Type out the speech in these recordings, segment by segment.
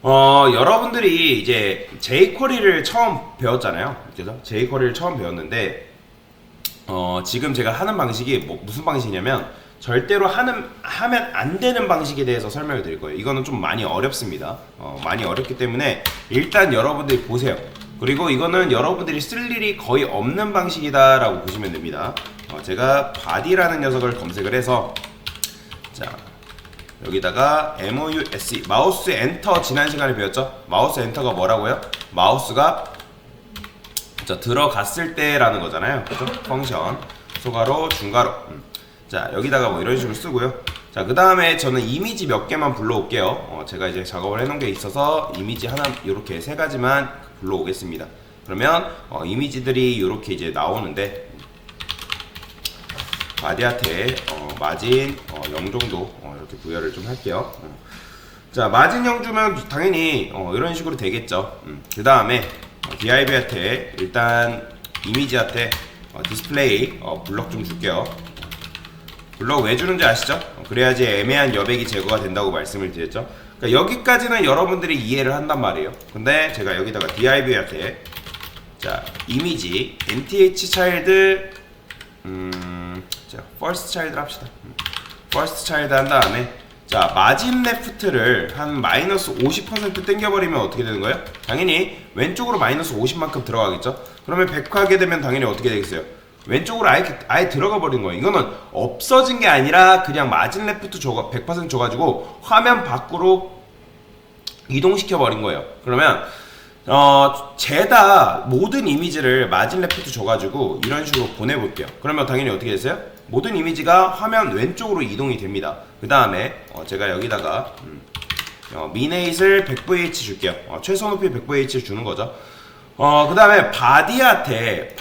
여러분들이 이제 jQuery를 처음 배웠잖아요. 그죠? jQuery를 처음 배웠는데, 지금 제가 하는 방식이 무슨 방식이냐면, 절대로 하면 안 되는 방식에 대해서 설명을 드릴 거예요. 이거는 좀 많이 어렵습니다. 많이 어렵기 때문에 일단 여러분들이 보세요. 그리고 이거는 여러분들이 쓸 일이 거의 없는 방식이다 라고 보시면 됩니다. 제가 body라는 녀석을 검색을 해서, 자, 여기다가 MOUSE 마우스 엔터 지난 시간에 배웠죠? 마우스 엔터가 뭐라고요? 마우스가 들어갔을 때라는 거잖아요. 그죠? 펑션 소가로 중가로. 자, 여기다가 뭐 이런 식으로 쓰고요. 자, 그 다음에 저는 이미지 몇 개만 불러올게요. 제가 이제 작업을 해놓은 게 있어서 이미지 하나 이렇게 세 가지만 불러오겠습니다. 그러면 이미지들이 이렇게 이제 나오는데, 바디한테 마진 0 정도 이렇게 부여를 좀 할게요. 자, 마진 0 주면 당연히 이런 식으로 되겠죠. 그 다음에 div한테 일단 이미지한테 디스플레이 블럭 좀 줄게요. 블럭 왜 주는지 아시죠? 그래야지 애매한 여백이 제거가 된다고 말씀을 드렸죠. 그러니까 여기까지는 여러분들이 이해를 한단 말이에요. 근데 제가 여기다가 div한테 자, 이미지 nth child 자, first child를 합시다. first child 한 다음에, 자, 마진 레프트를 한 마이너스 50% 땡겨버리면 어떻게 되는 거예요? 당연히 왼쪽으로 마이너스 50만큼 들어가겠죠? 그러면 100 하게 되면 당연히 어떻게 되겠어요? 왼쪽으로 아예 들어가 버린 거예요. 이거는 없어진 게 아니라 그냥 마진 레프트 100% 줘가지고 화면 밖으로 이동시켜 버린 거예요. 그러면 제다 모든 이미지를 마진 레프트 줘가지고 이런 식으로 보내볼게요. 그러면 당연히 어떻게 됐어요? 모든 이미지가 화면 왼쪽으로 이동이 됩니다. 그 다음에 제가 여기다가 미네잇을 100VH 줄게요. 최소 높이 100VH 주는 거죠. 그 다음에 바디한테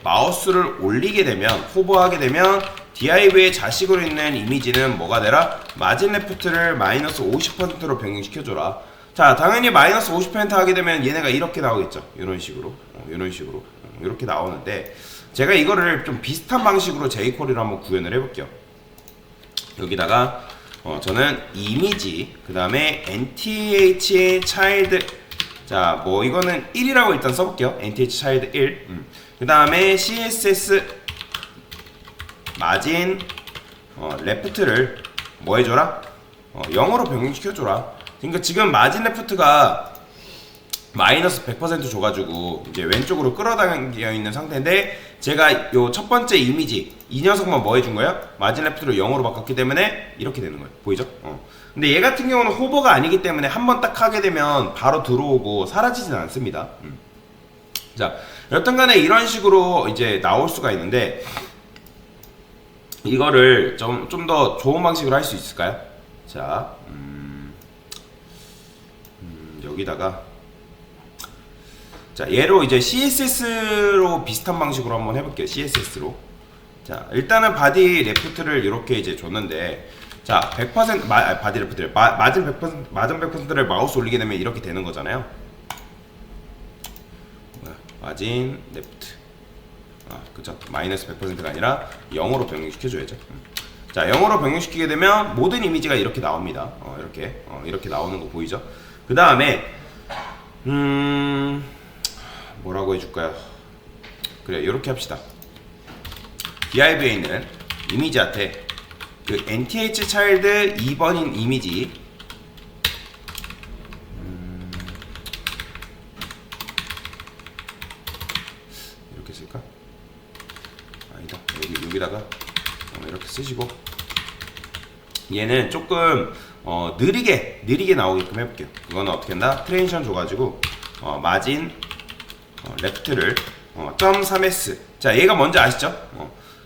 마우스를 올리게 되면, 호버하게 되면 div의 자식으로 있는 이미지는 뭐가 되라? 마진 레프트를 마이너스 50%로 변경시켜줘라. 자, 당연히 마이너스 50% 하게 되면 얘네가 이렇게 나오겠죠. 이런 식으로 이렇게 나오는데, 제가 이거를 좀 비슷한 방식으로 jQuery로 한번 구현을 해볼게요. 여기다가 저는 이미지, 그 다음에 nth child, 자, 뭐 이거는 1이라고 일단 써볼게요. nth child 1. 그 다음에 css 마진 레프트를 뭐 해줘라? 0으로 변경시켜줘라. 그러니까 지금 마진 레프트가 마이너스 100% 줘가지고 이제 왼쪽으로 끌어당겨 있는 상태인데, 제가 요 첫 번째 이미지 이 녀석만 뭐 해준 거예요? 마진 레프트를 0으로 바꿨기 때문에 이렇게 되는 거예요. 보이죠? 근데 얘 같은 경우는 호버가 아니기 때문에 한번 딱 하게 되면 바로 들어오고 사라지진 않습니다. 자, 여튼 간에 이런 식으로 이제 나올 수가 있는데, 이거를 좀 더 좋은 방식으로 할 수 있을까요? 자, 여기다가, 자, 얘로 이제 CSS로 비슷한 방식으로 한번 해볼게요. CSS로. 자, 일단은 바디 레프트를 이렇게 이제 줬는데, 자, 100% 바디 레프트를 마진 100%를 마우스 올리게 되면 이렇게 되는 거잖아요. 마진 레프트. 그쵸? 마이너스 100%가 아니라 0으로 변경시켜줘야죠. 자, 0으로 변경시키게 되면 모든 이미지가 이렇게 나옵니다. 이렇게 나오는 거 보이죠? 그 다음에 뭐라고 해줄까요? 그래, 이렇게 합시다. div에 있는 이미지한테 그 nth child 2번인 이미지, 이렇게 쓸까? 아니다. 여기다가 이렇게 쓰시고, 얘는 조금 느리게 나오게끔 해볼게요. 그거는 어떻게 한다? 트랜지션 줘가지고 마진 레프트를 0.3s. 자, 얘가 뭔지 아시죠?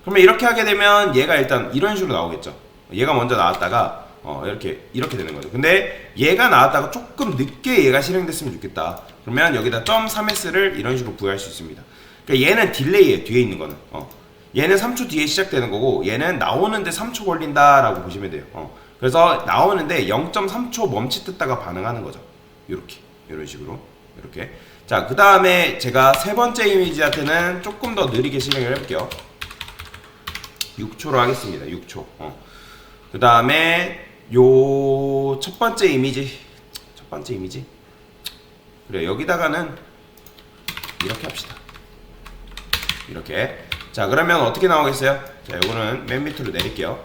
그러면 이렇게 하게 되면 얘가 일단 이런 식으로 나오겠죠. 얘가 먼저 나왔다가 이렇게 되는 거죠. 근데 얘가 나왔다가 조금 늦게 얘가 실행됐으면 좋겠다. 그러면 여기다 0.3s를 이런 식으로 부여할 수 있습니다. 그러니까 얘는 딜레이에 뒤에 있는 거는 얘는 3초 뒤에 시작되는 거고, 얘는 나오는데 3초 걸린다라고 보시면 돼요. 그래서 나오는데 0.3초 멈칫했다가 반응하는 거죠. 이런 식으로 이렇게. 자, 그 다음에 제가 세 번째 이미지한테는 조금 더 느리게 실행을 해볼게요. 6초로 하겠습니다. 6초. 그 다음에 요 그리고 첫 번째 이미지 그래, 여기다가는 이렇게 합시다. 이렇게. 자, 그러면 어떻게 나오겠어요? 자, 요거는 맨 밑으로 내릴게요.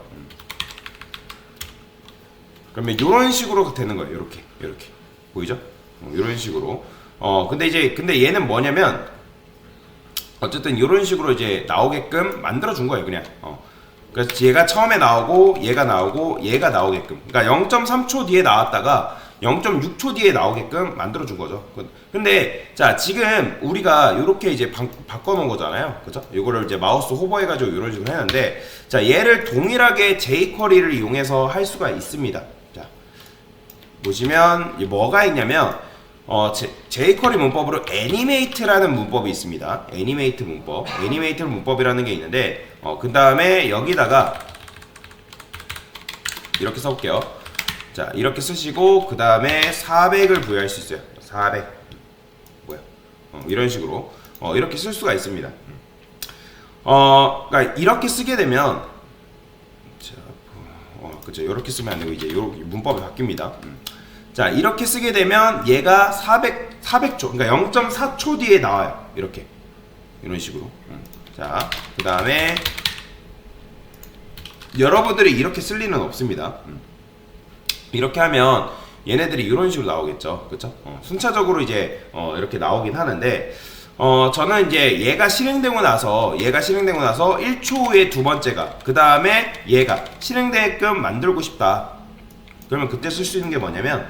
그러면 요런 식으로 되는 거예요. 요렇게 보이죠? 요런 식으로. 근데 얘는 뭐냐면 어쨌든 요런 식으로 이제 나오게끔 만들어 준 거예요. 그냥. 그래서 얘가 처음에 나오고 얘가 나오고 얘가 나오게끔. 그러니까 0.3초 뒤에 나왔다가 0.6초 뒤에 나오게끔 만들어 준 거죠. 근데 자, 지금 우리가 요렇게 이제 바꿔 놓은 거잖아요. 그죠? 요거를 이제 마우스 호버해 가지고 요런 식으로 했는데, 자, 얘를 동일하게 jQuery를 이용해서 할 수가 있습니다. 자, 보시면 뭐가 있냐면 jQuery 문법으로 애니메이트라는 문법이 있습니다. 애니메이트 문법이라는 게 있는데, 그 다음에 여기다가 이렇게 써볼게요. 자, 이렇게 쓰시고 그 다음에 400을 부여할 수 있어요. 400 뭐야? 이런 식으로 이렇게 쓸 수가 있습니다. 그러니까 이렇게 쓰게 되면, 자, 그죠? 이렇게 쓰면 안 되고 이제 요 문법이 바뀝니다. 자, 이렇게 쓰게 되면 얘가 400초, 그러니까 0.4초 뒤에 나와요. 이렇게. 이런 식으로. 자, 그 다음에 여러분들이 이렇게 쓸 리는 없습니다. 이렇게 하면 얘네들이 이런 식으로 나오겠죠. 그쵸? 순차적으로 이제 이렇게 나오긴 하는데, 저는 이제 얘가 실행되고 나서 1초 후에 두 번째가, 그 다음에 얘가 실행되게끔 만들고 싶다. 그러면 그때 쓸 수 있는 게 뭐냐면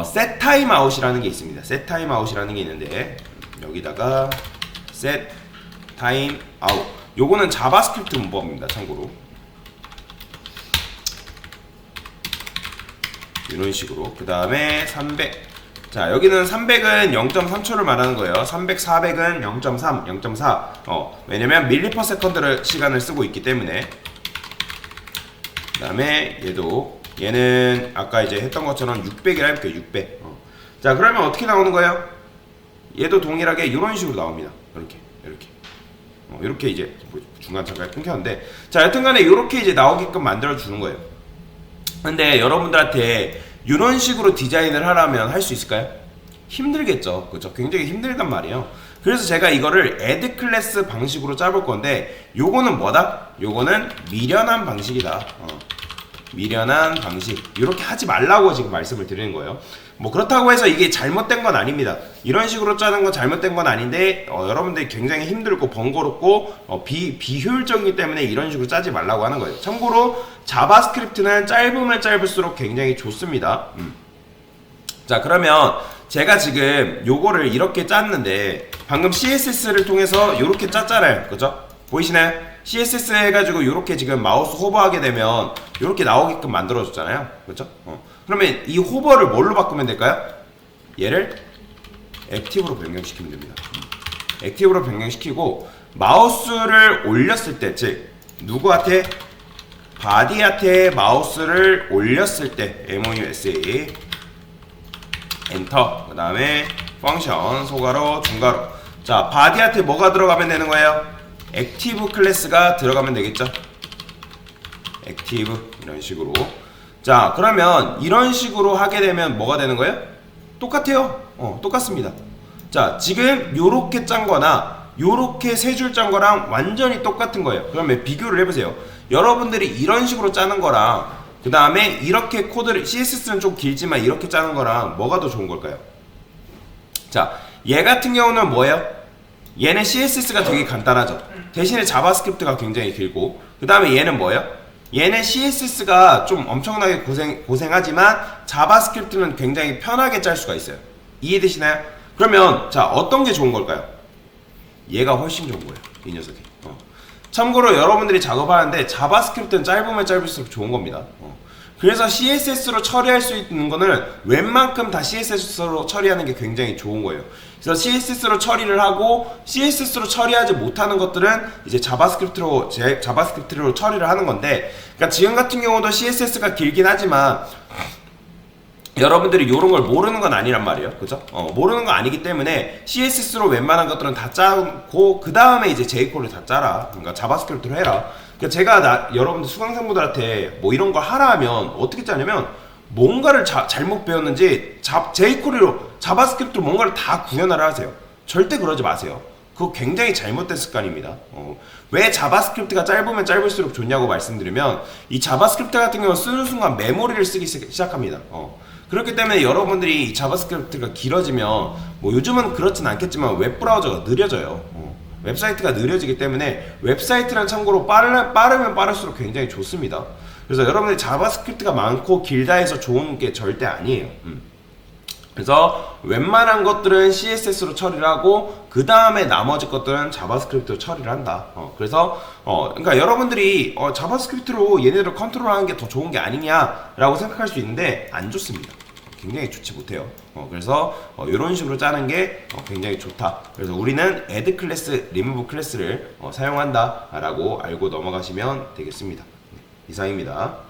set timeout이라는 게 있습니다. set timeout이라는 게 있는데, 여기다가 set timeout, 요거는 자바스크립트 문법입니다. 참고로 이런 식으로. 그 다음에 300. 자, 여기는 300은 0.3초를 말하는 거예요. 300, 400은 0.3, 0.4. 왜냐면 밀리퍼세컨드를 시간을 쓰고 있기 때문에. 그 다음에 얘는 아까 이제 했던 것처럼 600이라 해볼게요. 600. 자, 그러면 어떻게 나오는 거예요? 얘도 동일하게 이런 식으로 나옵니다. 이렇게 이제 중간 잠깐 끊겼는데, 자, 여튼간에 이렇게 이제 나오게끔 만들어 주는 거예요. 근데 여러분들한테 이런 식으로 디자인을 하라면 할 수 있을까요? 힘들겠죠. 그죠? 굉장히 힘들단 말이에요. 그래서 제가 이거를 add 클래스 방식으로 짜볼 건데, 요거는 뭐다? 요거는 미련한 방식이다. 미련한 방식. 이렇게 하지 말라고 지금 말씀을 드리는 거예요. 뭐 그렇다고 해서 이게 잘못된 건 아닙니다. 이런 식으로 짜는 건 잘못된 건 아닌데, 여러분들이 굉장히 힘들고 번거롭고 비효율적이기 때문에 이런 식으로 짜지 말라고 하는 거예요. 참고로 자바스크립트는 짧으면 짧을수록 굉장히 좋습니다. 자, 그러면 제가 지금 요거를 이렇게 짰는데, 방금 CSS를 통해서 이렇게 짰잖아요. 그죠? 보이시나요? CSS 해가지고 이렇게 지금 마우스 호버하게 되면 이렇게 나오게끔 만들어줬잖아요. 그렇죠? 그러면 이 호버를 뭘로 바꾸면 될까요? 얘를 액티브로 변경시키면 됩니다. 액티브로 변경시키고, 마우스를 올렸을 때, 즉 누구한테? 바디한테 마우스를 올렸을 때, MOUSA 엔터. 그 다음에 펑션 소괄호 중괄호. 자, 바디한테 뭐가 들어가면 되는 거예요? 액티브 클래스가 들어가면 되겠죠. 액티브. 이런 식으로. 자, 그러면 이런 식으로 하게 되면 뭐가 되는 거예요? 똑같아요. 똑같습니다. 자, 지금 요렇게 짠 거나 요렇게 세 줄 짠 거랑 완전히 똑같은 거예요. 그러면 비교를 해보세요. 여러분들이 이런 식으로 짜는 거랑, 그 다음에 이렇게 코드를, CSS는 좀 길지만 이렇게 짜는 거랑 뭐가 더 좋은 걸까요? 자, 얘 같은 경우는 뭐예요? 얘는 CSS가 되게 간단하죠. 대신에 자바스크립트가 굉장히 길고, 그 다음에 얘는 뭐예요? 얘는 CSS가 좀 엄청나게 고생하지만 자바스크립트는 굉장히 편하게 짤 수가 있어요. 이해되시나요? 그러면 자, 어떤 게 좋은 걸까요? 얘가 훨씬 좋은 거예요. 이 녀석이. 참고로 여러분들이 작업하는데 자바스크립트는 짧으면 짧을수록 좋은 겁니다. 그래서 CSS로 처리할 수 있는 거는 웬만큼 다 CSS로 처리하는 게 굉장히 좋은 거예요. 그래서 CSS로 처리를 하고, CSS로 처리하지 못하는 것들은 이제 자바스크립트로 처리를 하는 건데, 그러니까 지금 같은 경우도 CSS가 길긴 하지만 여러분들이 이런 걸 모르는 건 아니란 말이에요. 그죠? 모르는 건 아니기 때문에 CSS로 웬만한 것들은 다 짜고, 그 다음에 이제 jQuery를 다 짜라. 그러니까 자바스크립트로 해라. 그러니까 제가 여러분들 수강생분들한테 뭐 이런 거 하라 하면 어떻게 짜냐면 뭔가를 잘못 배웠는지 jQuery로 자바스크립트로 뭔가를 다 구현하라 하세요. 절대 그러지 마세요. 그거 굉장히 잘못된 습관입니다. 왜 자바스크립트가 짧으면 짧을수록 좋냐고 말씀드리면 이 자바스크립트 같은 경우는 쓰는 순간 메모리를 쓰기 시작합니다. 그렇기 때문에 여러분들이 이 자바스크립트가 길어지면 뭐 요즘은 그렇진 않겠지만 웹브라우저가 느려져요. 웹사이트가 느려지기 때문에 웹사이트란 참고로 빠르면 빠를수록 굉장히 좋습니다. 그래서 여러분들이 자바스크립트가 많고 길다 해서 좋은 게 절대 아니에요. 그래서 웬만한 것들은 CSS로 처리를 하고 그 다음에 나머지 것들은 자바스크립트로 처리를 한다. 그래서 그러니까 여러분들이 자바스크립트로 얘네들을 컨트롤하는 게 더 좋은 게 아니냐라고 생각할 수 있는데 안 좋습니다. 굉장히 좋지 못해요. 그래서 이런 식으로 짜는 게 굉장히 좋다. 그래서 우리는 add 클래스, remove 클래스를 사용한다라고 알고 넘어가시면 되겠습니다. 이상입니다.